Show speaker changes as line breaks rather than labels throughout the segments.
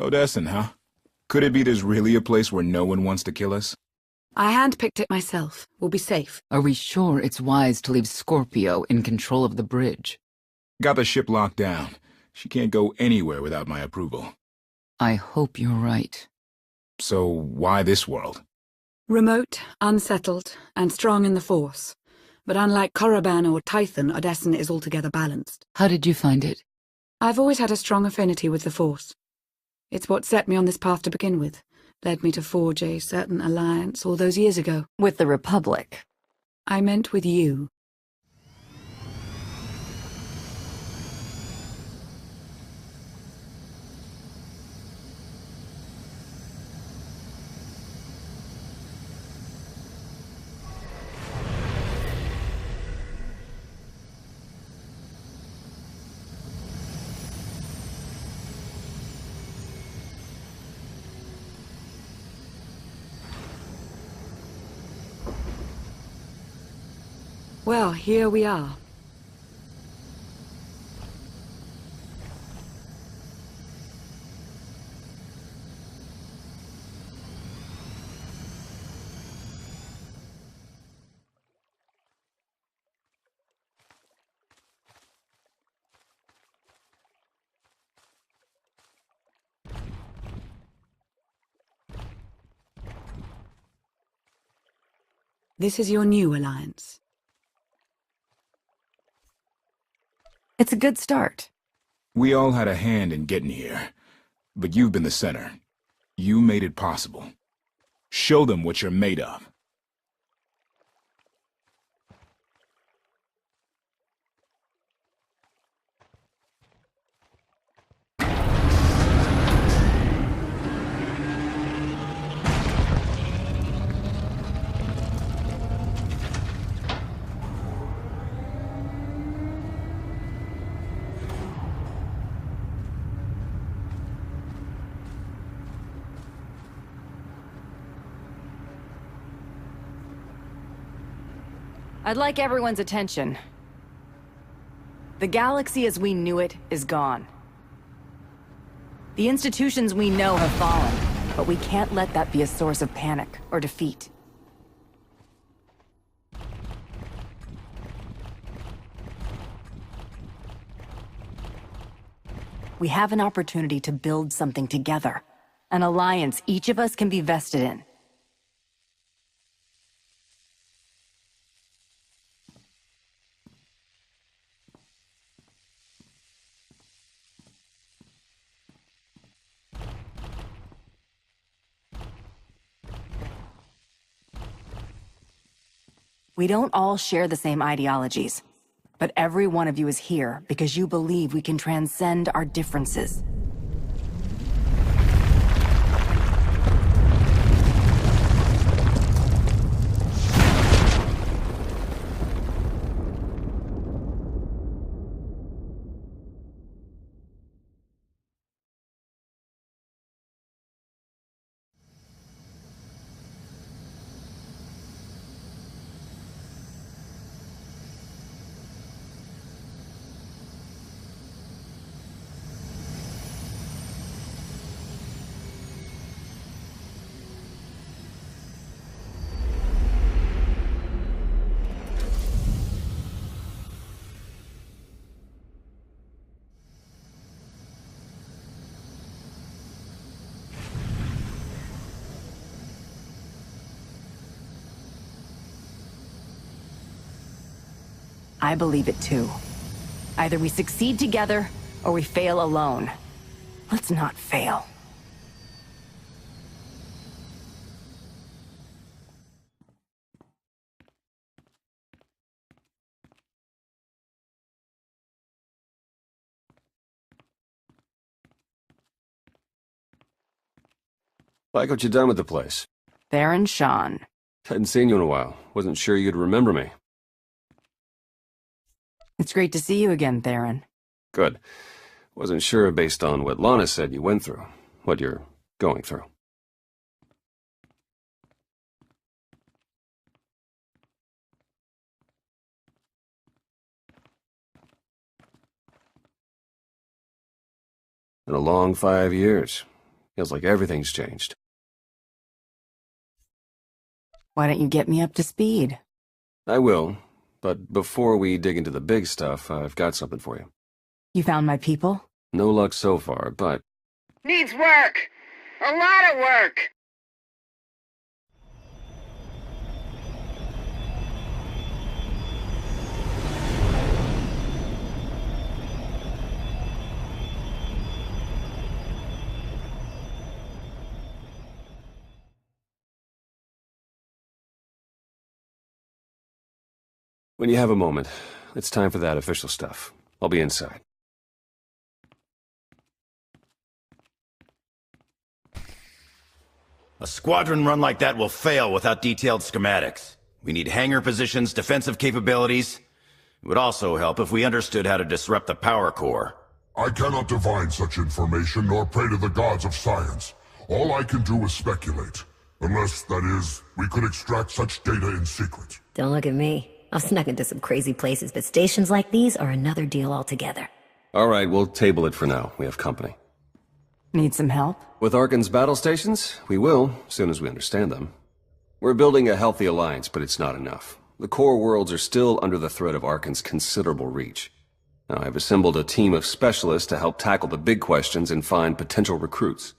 Odessen, huh? Could it be there's really a place where no one wants to kill us?
I handpicked it myself. We'll be safe.
Are we sure it's wise to leave Scorpio in control of the bridge?
Got the ship locked down. She can't go anywhere without my approval.
I hope you're right.
So why this world?
Remote, unsettled, and strong in the Force. But unlike Korriban or Tython, Odessen is altogether balanced.
How did you find it?
I've always had a strong affinity with the Force. It's what set me on this path to begin with. Led me to forge a certain alliance all those years ago.
With the Republic.
I meant with you. Well, here we are. This is your new alliance.
It's a good start.
We all had a hand in getting here, but you've been the center. You made it possible. Show them what you're made of.
I'd like everyone's attention. The galaxy as we knew it is gone. The institutions we know have fallen, but we can't let that be a source of panic or defeat. We have an opportunity to build something together, an alliance each of us can be vested in. We don't all share the same ideologies, but every one of you is here because you believe we can transcend our differences. I believe it too. Either we succeed together, or we fail alone. Let's not fail.
Like what you done with the place.
Theron Sean.
Hadn't seen you in a while. Wasn't sure you'd remember me.
It's great to see you again, Theron.
Good. Wasn't sure based on what Lana said you went through. What you're going through. Been a long 5 years. Feels like everything's changed.
Why don't you get me up to speed?
I will, but before we dig into the big stuff, I've got something for you.
You found my people?
No luck so far, but...
Needs work! A lot of work!
When you have a moment, it's time for that official stuff. I'll be inside.
A squadron run like that will fail without detailed schematics. We need hangar positions, defensive capabilities. It would also help if we understood how to disrupt the power core.
I cannot divine such information nor pray to the gods of science. All I can do is speculate. Unless, that is, we could extract such data in secret.
Don't look at me. I've snuck into some crazy places, but stations like these are another deal altogether.
All right, we'll table it for now. We have company.
Need some help?
With Arkan's battle stations, we will, as soon as we understand them. We're building a healthy alliance, but it's not enough. The core worlds are still under the threat of Arkan's considerable reach. Now, I've assembled a team of specialists to help tackle the big questions and find potential recruits.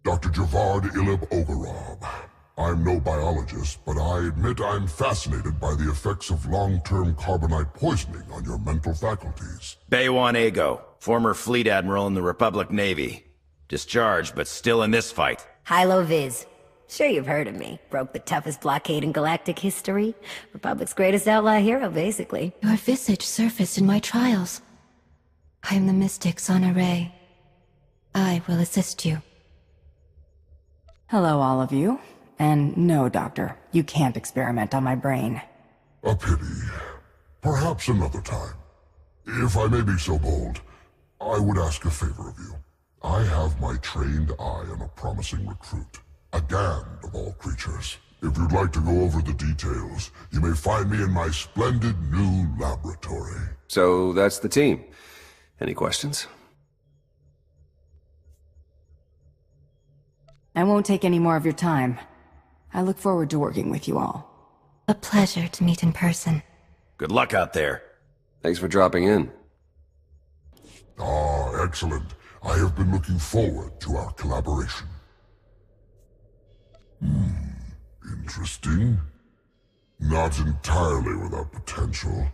Dr. Javad Ilib Ogorab. I'm no biologist, but I admit I'm fascinated by the effects of long-term carbonite poisoning on your mental faculties.
Bay-1 Ego, former fleet admiral in the Republic Navy. Discharged, but still in this fight.
Hilo Viz. Sure you've heard of me. Broke the toughest blockade in galactic history. Republic's greatest outlaw hero, basically.
Your visage surfaced in my trials. I am the mystic Sonare. I will assist you.
Hello, all of you. And no, Doctor, you can't experiment on my brain.
A pity. Perhaps another time. If I may be so bold, I would ask a favor of you. I have my trained eye on a promising recruit. A Gand of all creatures. If you'd like to go over the details, you may find me in my splendid new laboratory.
So that's the team. Any questions?
I won't take any more of your time. I look forward to working with you all.
A pleasure to meet in person.
Good luck out there.
Thanks for dropping in.
Ah, excellent. I have been looking forward to our collaboration. Interesting. Not entirely without potential,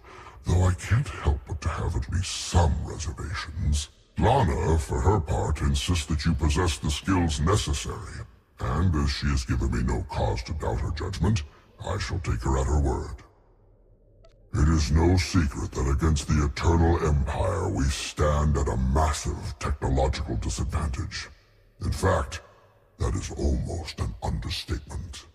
though I can't help but to have at least some reservations. Lana, for her part, insists that you possess the skills necessary, and as she has given me no cause to doubt her judgment, I shall take her at her word. It is no secret that against the Eternal Empire we stand at a massive technological disadvantage. In fact, that is almost an understatement.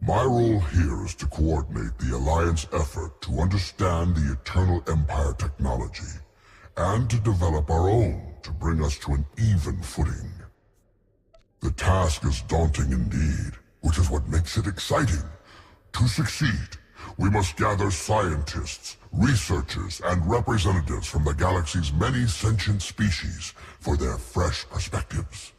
My role here is to coordinate the Alliance effort to understand the Eternal Empire technology, and to develop our own to bring us to an even footing. The task is daunting indeed, which is what makes it exciting. To succeed, we must gather scientists, researchers, and representatives from the galaxy's many sentient species for their fresh perspectives.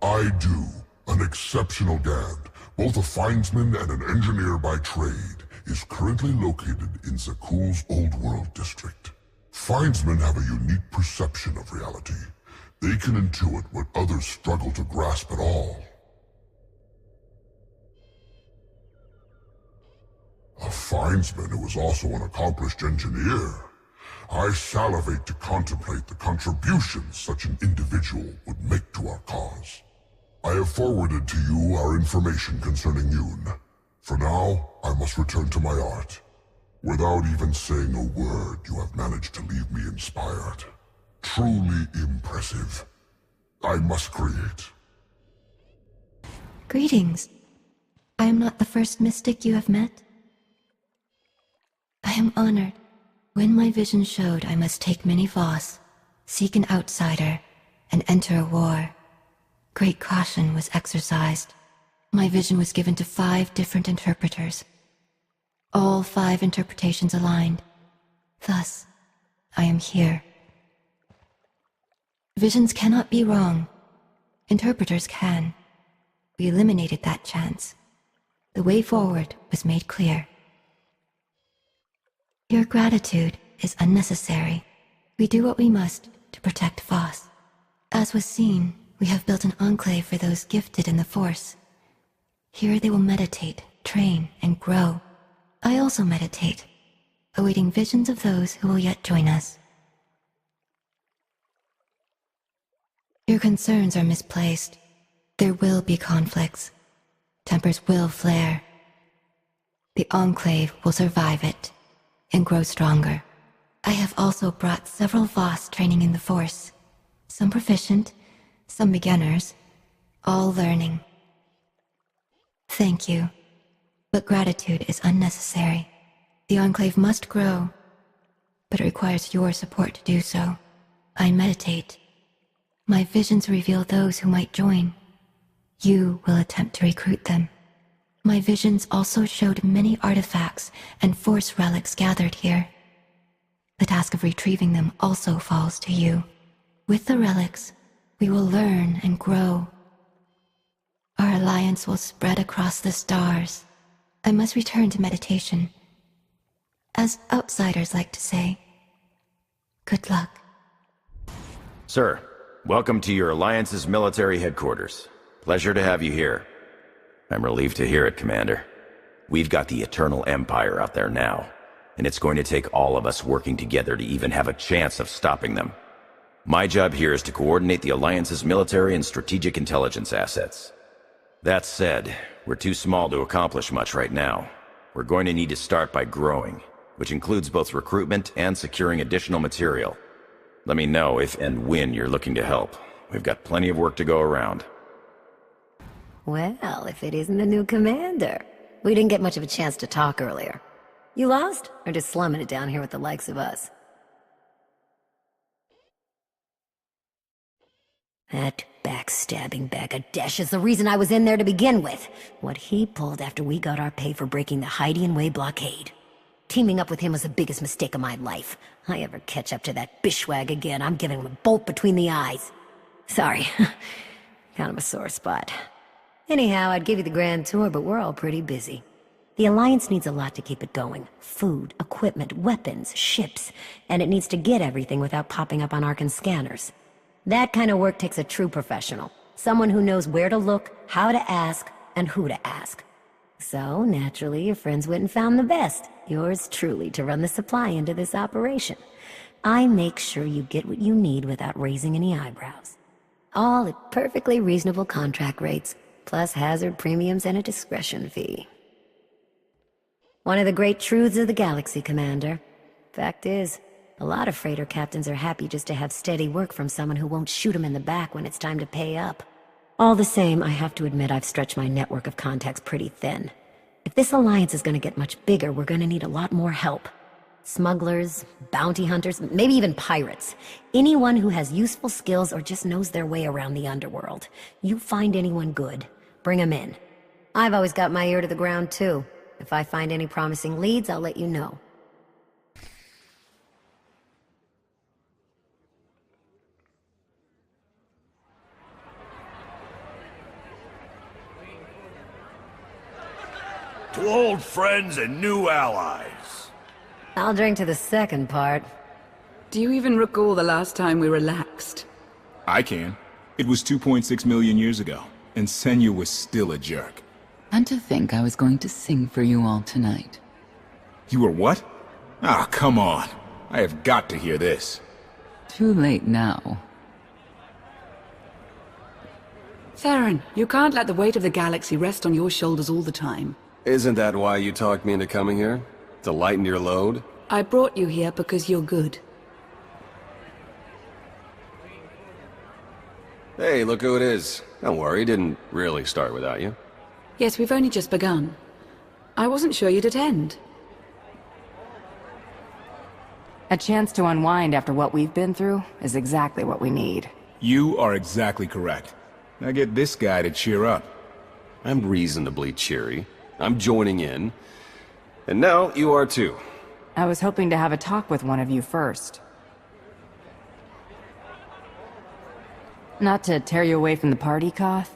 I do, an exceptional Gand, both a findsman and an engineer by trade, is currently located in Zakuul's Old World district. Findsmen have a unique perception of reality. They can intuit what others struggle to grasp at all. A findsman who is also an accomplished engineer. I salivate to contemplate the contributions such an individual would make to our cause. I have forwarded to you our information concerning Yoon. For now, I must return to my art. Without even saying a word, you have managed to leave me inspired. Truly impressive. I must create.
Greetings. I am not the first mystic you have met. I am honored. When my vision showed I must take many Voss, seek an outsider, and enter a war, great caution was exercised. My vision was given to 5 different interpreters. All 5 interpretations aligned. Thus, I am here. Visions cannot be wrong. Interpreters can. We eliminated that chance. The way forward was made clear. Your gratitude is unnecessary. We do what we must to protect Voss. As was seen, we have built an enclave for those gifted in the Force. Here they will meditate, train, and grow. I also meditate, awaiting visions of those who will yet join us. Your concerns are misplaced. There will be conflicts. Tempers will flare. The Enclave will survive it and grow stronger. I have also brought several Voss training in the Force. Some proficient, some beginners, all learning. Thank you, but gratitude is unnecessary. The Enclave must grow, but it requires your support to do so. I meditate. My visions reveal those who might join. You will attempt to recruit them. My visions also showed many artifacts and Force relics gathered here. The task of retrieving them also falls to you. With the relics, we will learn and grow. Our alliance will spread across the stars. I must return to meditation. As outsiders like to say, good luck.
Sir, welcome to your Alliance's military headquarters. Pleasure to have you here. I'm relieved to hear it, Commander. We've got the Eternal Empire out there now, and it's going to take all of us working together to even have a chance of stopping them. My job here is to coordinate the Alliance's military and strategic intelligence assets. That said, we're too small to accomplish much right now. We're going to need to start by growing, which includes both recruitment and securing additional material. Let me know if and when you're looking to help. We've got plenty of work to go around.
Well, if it isn't the new commander. We didn't get much of a chance to talk earlier. You lost? Or just slumming it down here with the likes of us? That backstabbing bag of desh is the reason I was in there to begin with. What he pulled after we got our pay for breaking the Hydian Way blockade. Teaming up with him was the biggest mistake of my life. I ever catch up to that bishwag again, I'm giving him a bolt between the eyes. Sorry. Kind of a sore spot. Anyhow, I'd give you the grand tour, but we're all pretty busy. The Alliance needs a lot to keep it going. Food, equipment, weapons, ships. And it needs to get everything without popping up on Arcan's scanners. That kind of work takes a true professional. Someone who knows where to look, how to ask, and who to ask. So, naturally, your friends went and found the best. Yours truly to run the supply into this operation. I make sure you get what you need without raising any eyebrows. All at perfectly reasonable contract rates, plus hazard premiums and a discretion fee. One of the great truths of the galaxy, Commander. Fact is, a lot of freighter captains are happy just to have steady work from someone who won't shoot them in the back when it's time to pay up. All the same, I have to admit I've stretched my network of contacts pretty thin. If this alliance is going to get much bigger, we're going to need a lot more help. Smugglers, bounty hunters, maybe even pirates. Anyone who has useful skills or just knows their way around the underworld. You find anyone good, bring them in. I've always got my ear to the ground, too. If I find any promising leads, I'll let you know.
To old friends and new allies.
I'll drink to the second part.
Do you even recall the last time we relaxed?
I can. It was 2.6 million years ago, and Senya was still a jerk.
And to think I was going to sing for you all tonight.
You were what? Ah, come on. I have got to hear this.
Too late now.
Theron, you can't let the weight of the galaxy rest on your shoulders all the time.
Isn't that why you talked me into coming here? To lighten your load?
I brought you here because you're good.
Hey, look who it is. Don't worry, it didn't really start without you.
Yes, we've only just begun. I wasn't sure you'd attend.
A chance to unwind after what we've been through is exactly what we need.
You are exactly correct. Now get this guy to cheer up.
I'm reasonably cheery. I'm joining in. And now you are too.
I was hoping to have a talk with one of you first. Not to tear you away from the party, Koth?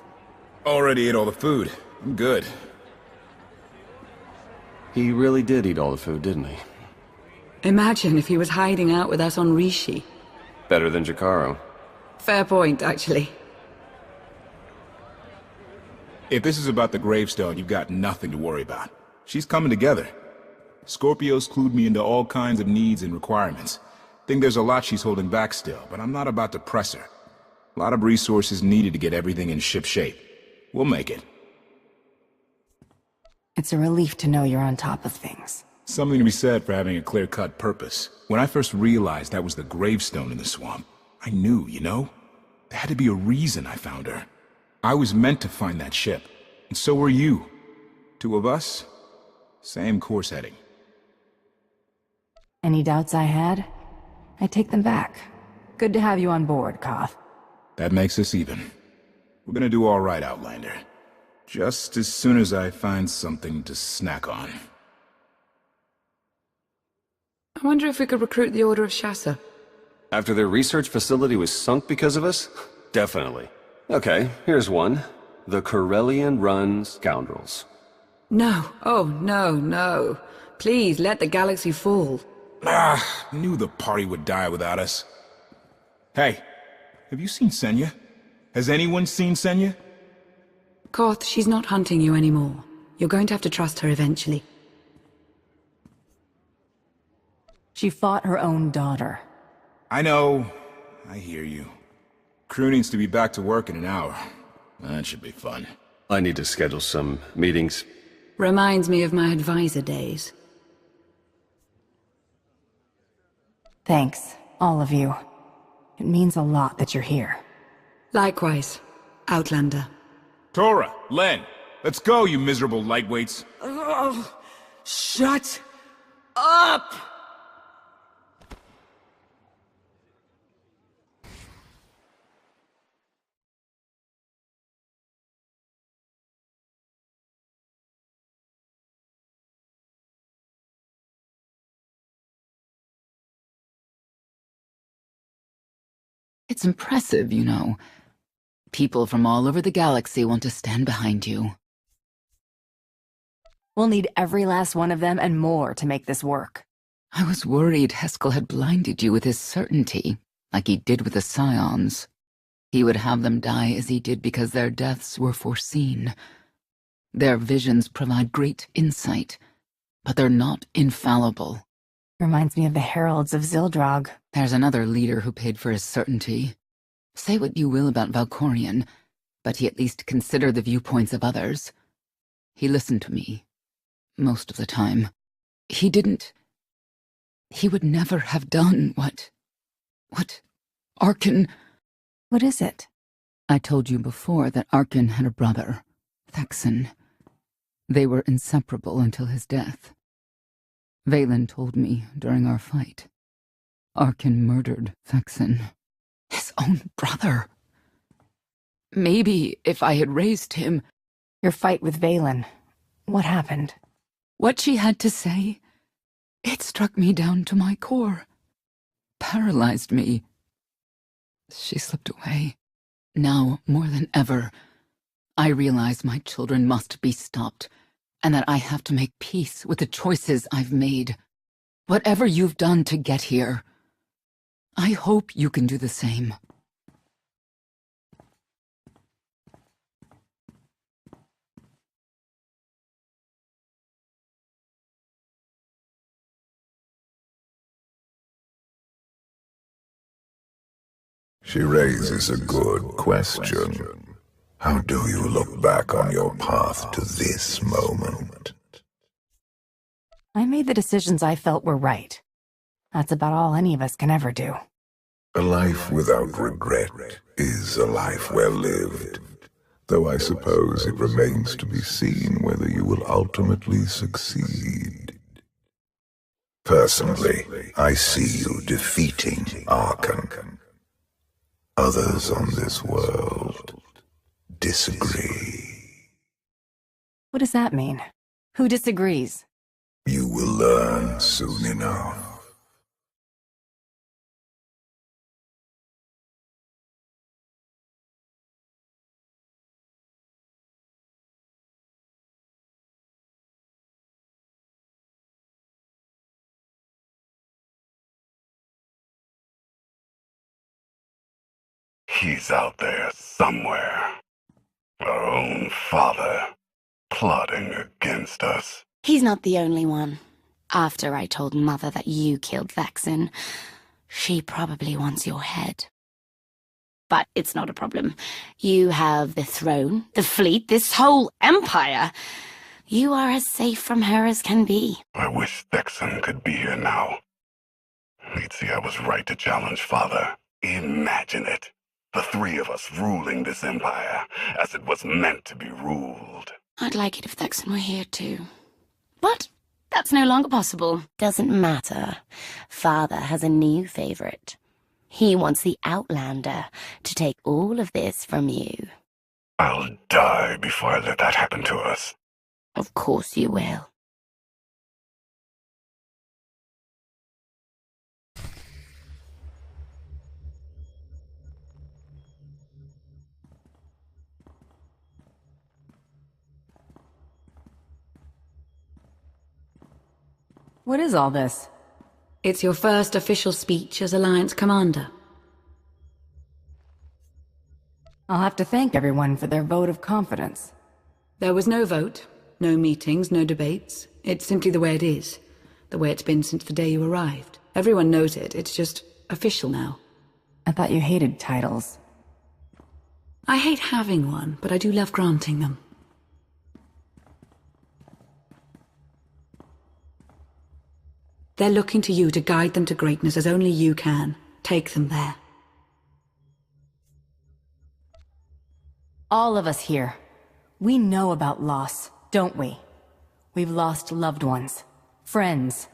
Already ate all the food. I'm good.
He really did eat all the food, didn't he?
Imagine if he was hiding out with us on Rishi.
Better than Jakaro.
Fair point, actually.
If this is about the gravestone, you've got nothing to worry about. She's coming together. Scorpio's clued me into all kinds of needs and requirements. Think there's a lot she's holding back still, but I'm not about to press her. A lot of resources needed to get everything in shipshape. We'll make it.
It's a relief to know you're on top of things.
Something to be said for having a clear-cut purpose. When I first realized that was the gravestone in the swamp, I knew, you know? There had to be a reason I found her. I was meant to find that ship, and so were you. Two of us, same course heading.
Any doubts I had? I take them back. Good to have you on board, Koth.
That makes us even. We're gonna do all right, Outlander. Just as soon as I find something to snack on.
I wonder if we could recruit the Order of Shasa.
After their research facility was sunk because of us? Definitely. Okay, here's one. The Corellian-run Scoundrels.
No. Oh, no, no. Please, let the galaxy fall.
Knew the party would die without us. Hey, have you seen Senya? Has anyone seen Senya?
Koth, she's not hunting you anymore. You're going to have to trust her eventually.
She fought her own daughter.
I know. I hear you. Crew needs to be back to work in an hour. That should be fun.
I need to schedule some meetings.
Reminds me of my advisor days.
Thanks, all of you. It means a lot that you're here.
Likewise, Outlander.
Tora, Len, let's go, you miserable lightweights.
Oh, shut up!
It's impressive, you know. People from all over the galaxy want to stand behind you.
We'll need every last one of them and more to make this work.
I was worried Heskel had blinded you with his certainty, like he did with the Scions. He would have them die as he did because their deaths were foreseen. Their visions provide great insight, but they're not infallible.
Reminds me of the Heralds of Zildrog.
There's another leader who paid for his certainty. Say what you will about Valkorion, but he at least considered the viewpoints of others. He listened to me. Most of the time. He would never have done what Arkin...
What is it?
I told you before that Arkin had a brother, Thexan. They were inseparable until his death. Valen told me during our fight. Arkin murdered Thexan. His own brother. Maybe if I had raised him...
Your fight with Valen. What happened?
What she had to say, it struck me down to my core. Paralyzed me. She slipped away. Now, more than ever, I realize my children must be stopped, and that I have to make peace with the choices I've made. Whatever you've done to get here, I hope you can do the same.
She raises a good question. How do you look back on your path to this moment?
I made the decisions I felt were right. That's about all any of us can ever do.
A life without regret is a life well lived, though I suppose it remains to be seen whether you will ultimately succeed. Personally, I see you defeating Arkan. Others on this world disagree.
What does that mean? Who disagrees?
You will learn soon enough.
He's out there somewhere. Our own father, plotting against us.
He's not the only one. After I told Mother that you killed Vexen, she probably wants your head. But it's not a problem. You have the throne, the fleet, this whole empire. You are as safe from her as can be.
I wish Vexen could be here now. He'd see I was right to challenge Father. Imagine it. The three of us ruling this empire as it was meant to be ruled.
I'd like it if Vexen were here too. But that's no longer possible. Doesn't matter. Father has a new favorite. He wants the Outlander to take all of this from you.
I'll die before I let that happen to us.
Of course you will.
What is all this?
It's your first official speech as Alliance Commander.
I'll have to thank everyone for their vote of confidence.
There was no vote, no meetings, no debates. It's simply the way it is. The way it's been since the day you arrived. Everyone knows it. It's just official now.
I thought you hated titles.
I hate having one, but I do love granting them. They're looking to you to guide them to greatness as only you can. Take them there.
All of us here, we know about loss, don't we? We've lost loved ones, friends.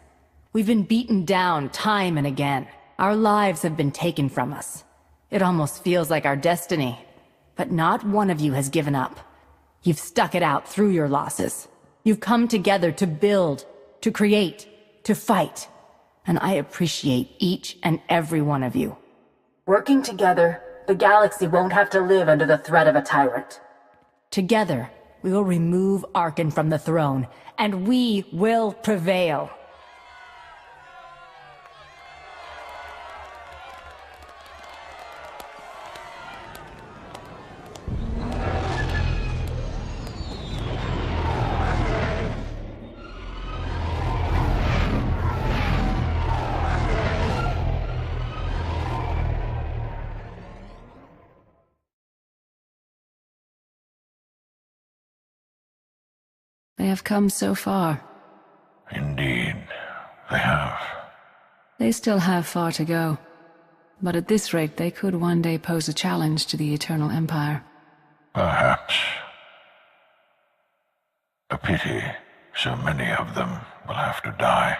We've been beaten down time and again. Our lives have been taken from us. It almost feels like our destiny. But not one of you has given up. You've stuck it out through your losses. You've come together to build, to create, to fight. And I appreciate each and every one of you. Working together, the galaxy won't have to live under the threat of a tyrant. Together, we will remove Arkan from the throne, and we will prevail.
They have come so far.
Indeed, they have.
They still have far to go. But at this rate, they could one day pose a challenge to the Eternal Empire.
Perhaps. A pity so many of them will have to die.